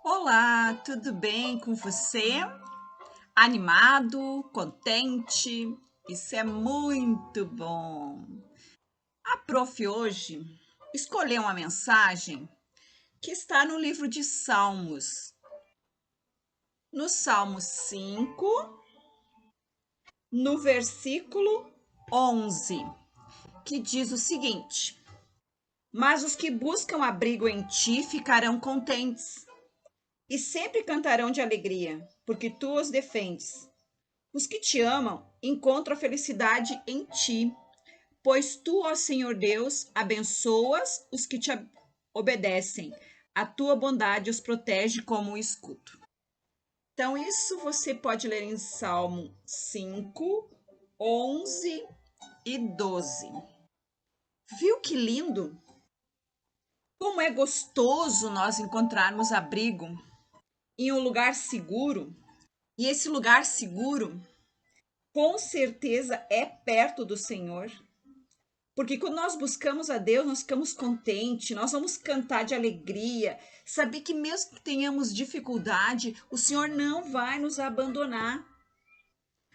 Olá, tudo bem com você? Animado, contente? Isso é muito bom. A prof hoje escolheu uma mensagem que está no livro de Salmos, no Salmo 5, no versículo 11, que diz o seguinte: Mas os que buscam abrigo em ti ficarão contentes e sempre cantarão de alegria, porque tu os defendes. Os que te amam encontram a felicidade em ti, pois tu, ó Senhor Deus, abençoas os que te obedecem. A tua bondade os protege como um escudo. Então, isso você pode ler em Salmo 5, 11 e 12. Viu que lindo? Como é gostoso nós encontrarmos abrigo em um lugar seguro. E esse lugar seguro, com certeza, é perto do Senhor. Porque quando nós buscamos a Deus, nós ficamos contentes, nós vamos cantar de alegria, saber que mesmo que tenhamos dificuldade, o Senhor não vai nos abandonar,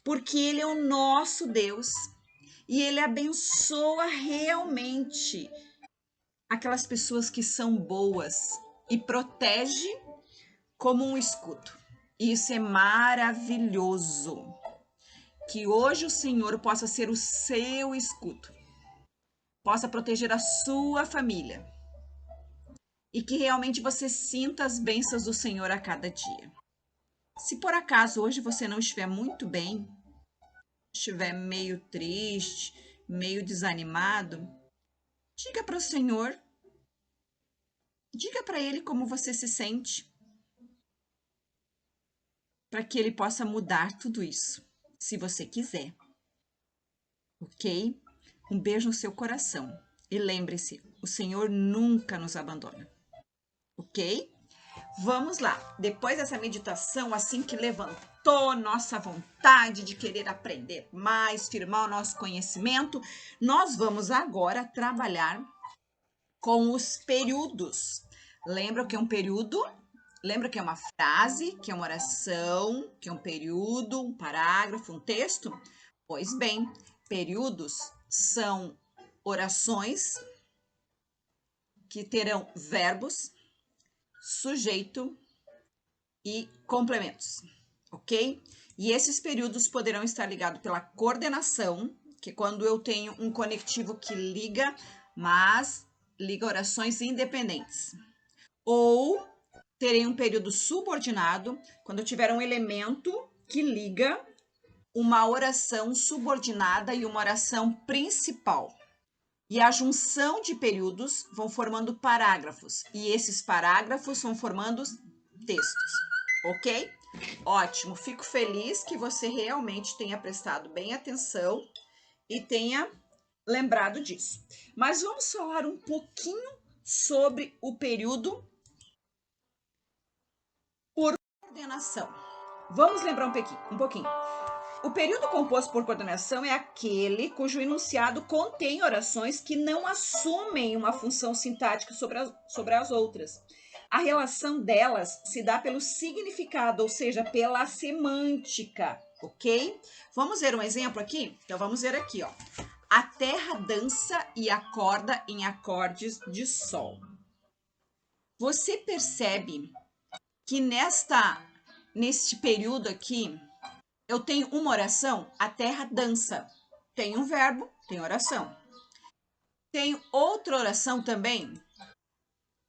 porque Ele é o nosso Deus e Ele abençoa realmente aquelas pessoas que são boas e protege como um escudo. Isso é maravilhoso. Que hoje o Senhor possa ser o seu escudo, possa proteger a sua família e que realmente você sinta as bênçãos do Senhor a cada dia. Se por acaso hoje você não estiver muito bem, estiver meio triste, meio desanimado, diga para o Senhor, diga para Ele como você se sente, para que Ele possa mudar tudo isso, se você quiser, ok? Um beijo no seu coração e lembre-se, o Senhor nunca nos abandona, ok? Vamos lá. Depois dessa meditação, assim que levantou nossa vontade de querer aprender mais, firmar o nosso conhecimento, nós vamos agora trabalhar com os períodos. Lembra o que é um período? Lembra que é uma frase, que é uma oração, que é um período, um parágrafo, um texto? Pois bem, períodos são orações que terão verbos, sujeito e complementos, ok? E esses períodos poderão estar ligados pela coordenação, que é quando eu tenho um conectivo que liga, mas liga orações independentes. Ou terei um período subordinado, quando eu tiver um elemento que liga uma oração subordinada e uma oração principal. E a junção de períodos vão formando parágrafos, e esses parágrafos vão formando textos, ok? Ótimo, fico feliz que você realmente tenha prestado bem atenção e tenha lembrado disso. Mas vamos falar um pouquinho sobre o período por coordenação. Vamos lembrar um pouquinho. O período composto por coordenação é aquele cujo enunciado contém orações que não assumem uma função sintática sobre as outras. A relação delas se dá pelo significado, ou seja, pela semântica, ok? Vamos ver um exemplo aqui? Então vamos ver aqui, ó. A terra dança e acorda em acordes de sol. Você percebe que neste período aqui, eu tenho uma oração, a terra dança. Tem um verbo, tem oração. Tem outra oração também,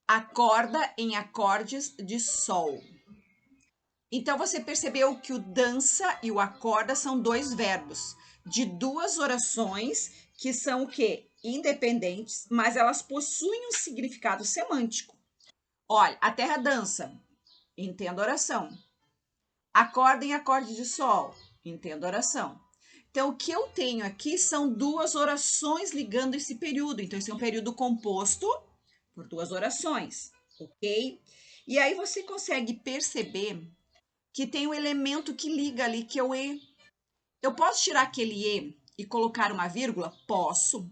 acorda em acordes de sol. Então você percebeu que o dança e o acorda são dois verbos de duas orações que são o quê? Independentes, mas elas possuem um significado semântico. Olha, a terra dança, entendo a oração. Acorda em acorde de sol, entendo a oração. Então, o que eu tenho aqui são duas orações ligando esse período. Então, esse é um período composto por duas orações, ok? E aí você consegue perceber que tem um elemento que liga ali, que é o E. Eu posso tirar aquele E e colocar uma vírgula? Posso.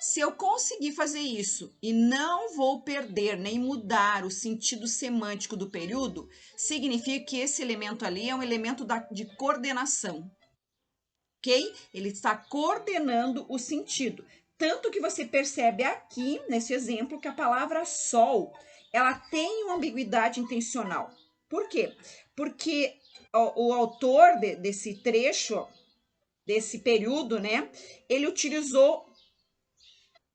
Se eu conseguir fazer isso e não vou perder nem mudar o sentido semântico do período, significa que esse elemento ali é um elemento de coordenação, ok? Ele está coordenando o sentido. Tanto que você percebe aqui, nesse exemplo, que a palavra sol, ela tem uma ambiguidade intencional. Por quê? Porque o autor desse trecho, desse período, né, ele utilizou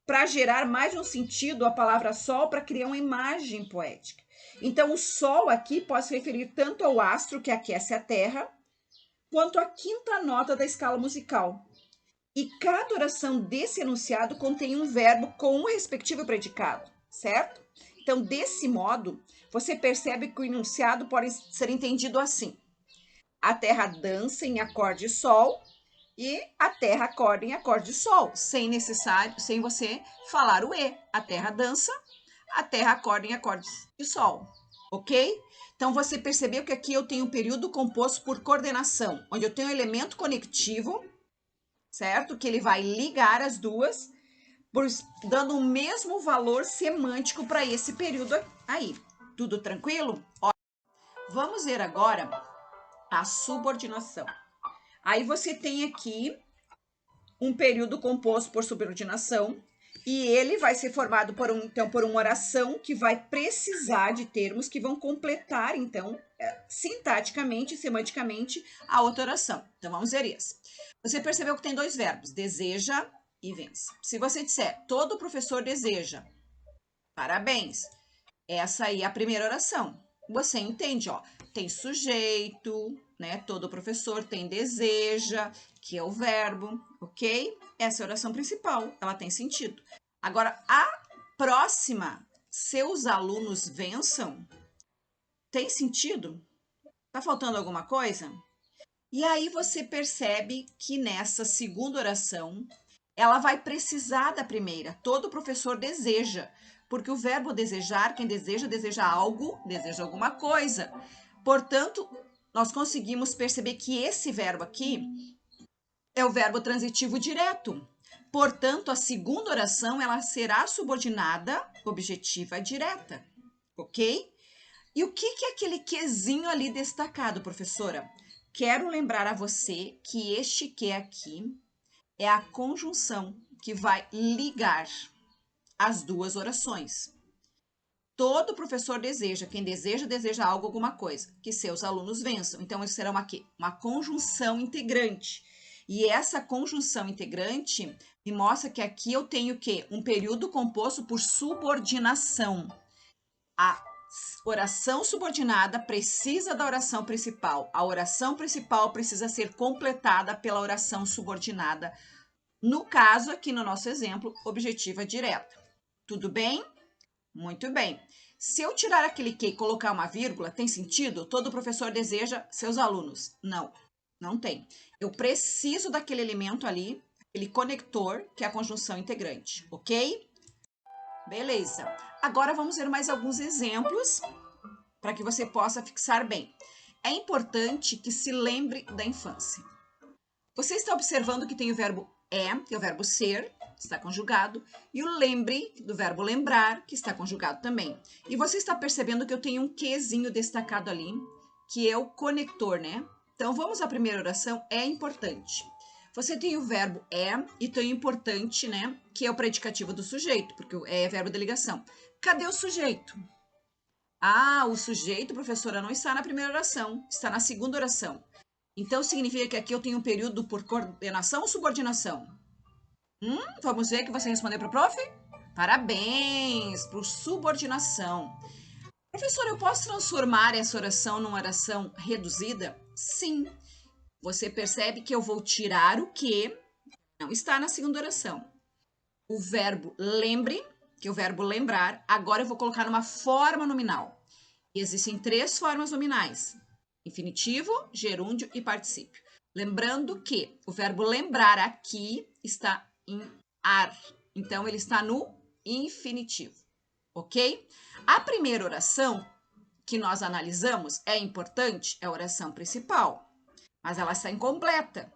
para gerar mais um sentido a palavra sol para criar uma imagem poética. Então, o sol aqui pode se referir tanto ao astro que aquece a terra, quanto à quinta nota da escala musical. E cada oração desse enunciado contém um verbo com um respectivo predicado, certo? Então, desse modo, você percebe que o enunciado pode ser entendido assim: a terra dança em acorde sol e a terra acorda em acorde sol, sem você falar o e. A terra dança, a terra acorda em acorde de sol, ok? Então você percebeu que aqui eu tenho um período composto por coordenação, onde eu tenho um elemento conectivo, certo? Que ele vai ligar as duas, dando o mesmo valor semântico para esse período aí. Tudo tranquilo? Ó, vamos ver agora a subordinação. Aí você tem aqui um período composto por subordinação e ele vai ser formado por uma oração que vai precisar de termos que vão completar, então, sintaticamente e semanticamente a outra oração. Então, vamos ver isso. Você percebeu que tem dois verbos, deseja e vence. Se você disser, todo professor deseja, parabéns. Essa aí é a primeira oração. Você entende, ó, tem sujeito, né? Todo professor tem deseja, que é o verbo, ok? Essa é a oração principal, ela tem sentido. Agora, a próxima, seus alunos vençam, tem sentido? Tá faltando alguma coisa? E aí você percebe que nessa segunda oração, ela vai precisar da primeira. Todo professor deseja, porque o verbo desejar, quem deseja, deseja algo, deseja alguma coisa. Portanto, nós conseguimos perceber que esse verbo aqui é o verbo transitivo direto. Portanto, a segunda oração ela será subordinada objetiva direta, ok? E o que é aquele quezinho ali destacado, professora? Quero lembrar a você que este que aqui é a conjunção que vai ligar as duas orações. Todo professor deseja, quem deseja, deseja algo, alguma coisa, que seus alunos vençam. Então, isso será uma conjunção integrante. E essa conjunção integrante me mostra que aqui eu tenho o quê? Um período composto por subordinação. A oração subordinada precisa da oração principal. A oração principal precisa ser completada pela oração subordinada. No caso, aqui no nosso exemplo, objetiva direta. Tudo bem? Muito bem. Se eu tirar aquele que e colocar uma vírgula, tem sentido? Todo professor deseja seus alunos. Não, não tem. Eu preciso daquele elemento ali, aquele conector, que é a conjunção integrante, ok? Beleza. Agora vamos ver mais alguns exemplos para que você possa fixar bem. É importante que se lembre da infância. Você está observando que tem o verbo que é o verbo ser, que está conjugado, e o lembre, do verbo lembrar, que está conjugado também. E você está percebendo que eu tenho um quezinho destacado ali, que é o conector, né? Então, vamos à primeira oração, é importante. Você tem o verbo e tem o importante, né? Que é o predicativo do sujeito, porque o é verbo de ligação. Cadê o sujeito? Ah, o sujeito, professora, não está na primeira oração, está na segunda oração. Então, significa que aqui eu tenho um período por coordenação ou subordinação? Vamos ver que você respondeu para o prof? Parabéns, por subordinação. Professora, eu posso transformar essa oração numa oração reduzida? Sim. Você percebe que eu vou tirar o que não está na segunda oração. O verbo lembre, que é o verbo lembrar, agora eu vou colocar numa forma nominal. Existem 3 formas nominais: infinitivo, gerúndio e particípio. Lembrando que o verbo lembrar aqui está em ar, então ele está no infinitivo, ok? A primeira oração que nós analisamos é importante, é a oração principal, mas ela está incompleta.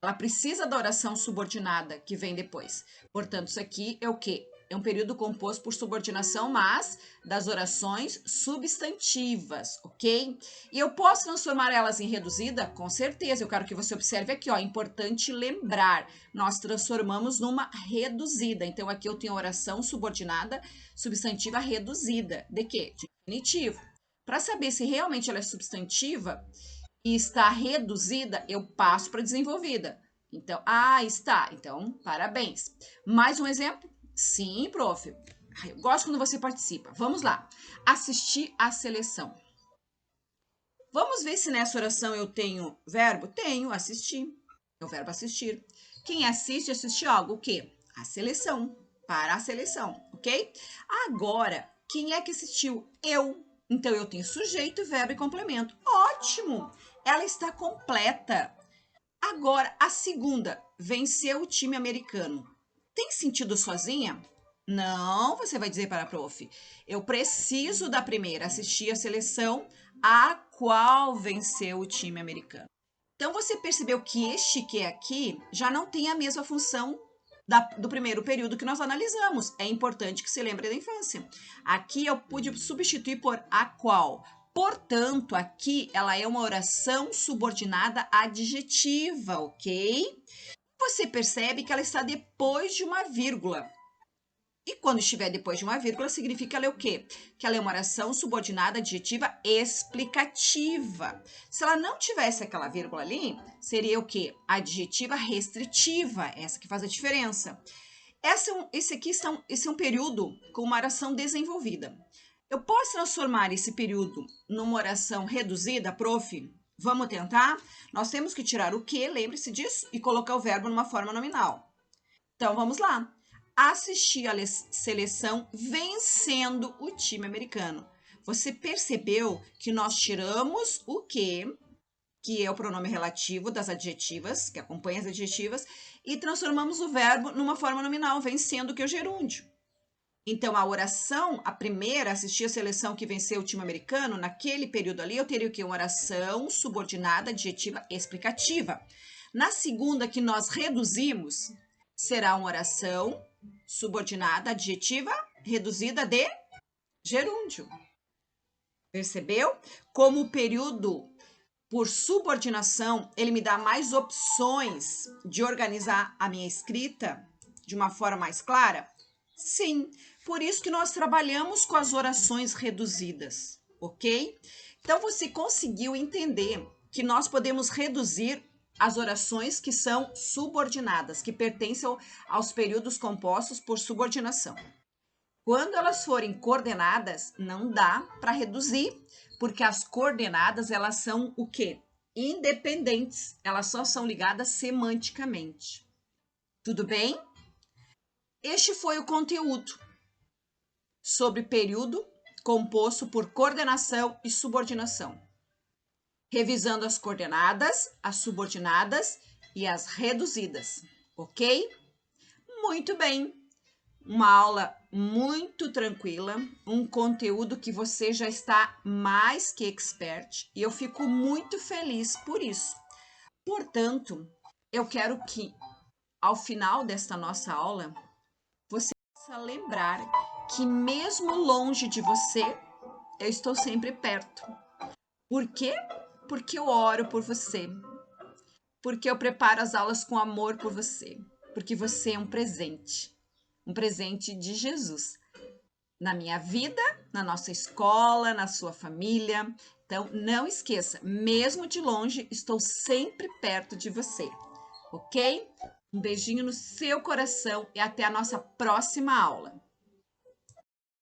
Ela precisa da oração subordinada que vem depois. Portanto, isso aqui é o quê? É um período composto por subordinação, mas das orações substantivas, ok? E eu posso transformar elas em reduzida? Com certeza. Eu quero que você observe aqui, ó. É importante lembrar. Nós transformamos numa reduzida. Então, aqui eu tenho a oração subordinada, substantiva reduzida. De quê? De infinitivo. Para saber se realmente ela é substantiva, e está reduzida, eu passo para desenvolvida. Então, está. Então, parabéns. Mais um exemplo? Sim, prof. Eu gosto quando você participa. Vamos lá. Assistir à seleção. Vamos ver se nessa oração eu tenho verbo? Tenho, assistir. É o verbo assistir. Quem assiste, assiste algo. O quê? A seleção. Para a seleção, ok? Agora, quem é que assistiu? Eu. Então, eu tenho sujeito, verbo e complemento. Ótimo! Ela está completa. Agora, a segunda, venceu o time americano. Tem sentido sozinha? Não, você vai dizer para a prof. Eu preciso da primeira, assistir a seleção a qual venceu o time americano. Então, você percebeu que este que é aqui já não tem a mesma função do primeiro período que nós analisamos. É importante que se lembre da infância. Aqui eu pude substituir por a qual. Portanto, aqui ela é uma oração subordinada adjetiva, ok? Você percebe que ela está depois de uma vírgula. E quando estiver depois de uma vírgula, significa ela é o quê? Que ela é uma oração subordinada adjetiva explicativa. Se ela não tivesse aquela vírgula ali, seria o quê? Adjetiva restritiva, essa que faz a diferença. Esse é um período com uma oração desenvolvida. Eu posso transformar esse período numa oração reduzida, prof? Vamos tentar? Nós temos que tirar o que, lembre-se disso, e colocar o verbo numa forma nominal. Então, vamos lá. Assistir a seleção vencendo o time americano. Você percebeu que nós tiramos o que é o pronome relativo das adjetivas, que acompanha as adjetivas, e transformamos o verbo numa forma nominal, vencendo, que é o gerúndio. Então, a oração, a primeira, assistir a seleção que venceu o time americano, naquele período ali, eu teria o quê? Uma oração subordinada, adjetiva, explicativa. Na segunda, que nós reduzimos, será uma oração subordinada, adjetiva, reduzida de gerúndio. Percebeu? Como o período por subordinação, ele me dá mais opções de organizar a minha escrita de uma forma mais clara? Sim, por isso que nós trabalhamos com as orações reduzidas, ok? Então, você conseguiu entender que nós podemos reduzir as orações que são subordinadas, que pertencem aos períodos compostos por subordinação. Quando elas forem coordenadas, não dá para reduzir, porque as coordenadas, elas são o quê? Independentes, elas só são ligadas semanticamente. Tudo bem? Este foi o conteúdo sobre período composto por coordenação e subordinação. Revisando as coordenadas, as subordinadas e as reduzidas, ok? Muito bem! Uma aula muito tranquila, um conteúdo que você já está mais que expert e eu fico muito feliz por isso. Portanto, eu quero que ao final desta nossa aula, você possa lembrar que mesmo longe de você, eu estou sempre perto. Por quê? Porque eu oro por você. Porque eu preparo as aulas com amor por você. Porque você é um presente de Jesus. Na minha vida, na nossa escola, na sua família. Então, não esqueça, mesmo de longe, estou sempre perto de você. Ok? Um beijinho no seu coração e até a nossa próxima aula.